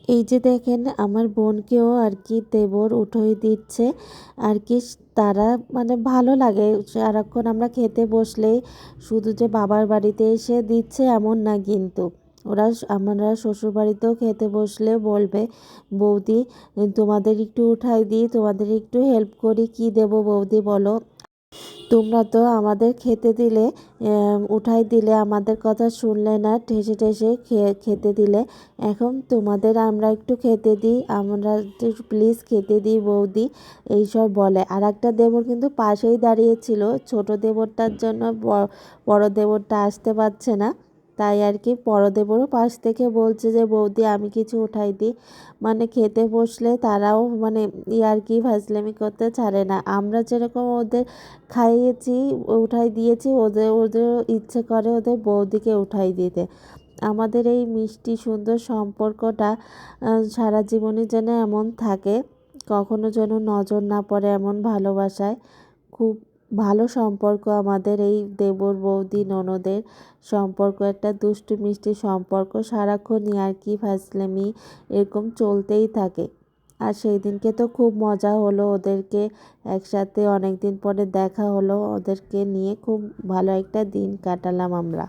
এই যে দেখেন আমার বোনকেও আর কি দেবর উঠোই দিচ্ছে আর কি। তারা মানে ভালো লাগে সারাক্ষণ আমরা খেতে বসলেই শুধু যে বাবার বাড়িতে এসে দিচ্ছে এমন না, কিন্তু ওরা আমরা শ্বশুরবাড়িতেও খেতে বসলে বলবে, বৌদি তোমাদের একটু উঠাই দিই, তোমাদের একটু হেল্প করি, কি দেবো বৌদি বলো। তোমরা তো আমাদের খেতে দিলে, উঠাই দিলে, আমাদের কথা শুনলে না, ঠেসে ঠেসে খেতে দিলে, এখন তোমাদের আমরা একটু খেতে দিই, আমরা প্লিজ খেতে দিই বৌদি, এইসব বলে। আর একটা দেবর কিন্তু পাশেই দাঁড়িয়েছিল, ছোট দেবরটার জন্য বড় দেবরটা আসতে পারছে না, তাই আর কি দেবরও পাশ থেকে বলছে যে বৌদি আমি কিছু উঠাই দিই। মানে খেতে বসলে তারাও মানে ইয়ার্কি ফাজলামি করতে ছাড়ে না। আমরা যেরকম ওদের খাইয়েছি, উঠাই দিয়েছি, ওদেরও ইচ্ছে করে ওদের বৌদিকে উঠাই দিতে। আমাদের এই মিষ্টি সুন্দর সম্পর্কটা সারা জীবনই যেন এমন থাকে, কখনো যেন নজর না পড়ে এমন ভালোবাসায়। খুব ভালো সম্পর্ক আমাদের এই দেবর বৌদি ননদের সম্পর্ক, একটা দুষ্টু মিষ্টি সম্পর্ক, সারাক্ষণ ইয়ার্কি ফাজলামি এরকম চলতেই থাকে। আর সেই দিনকে তো খুব মজা হলো, ওদেরকে একসাথে অনেক দিন পরে দেখা হলো, ওদেরকে নিয়ে খুব ভালো একটা দিন কাটালাম আমরা।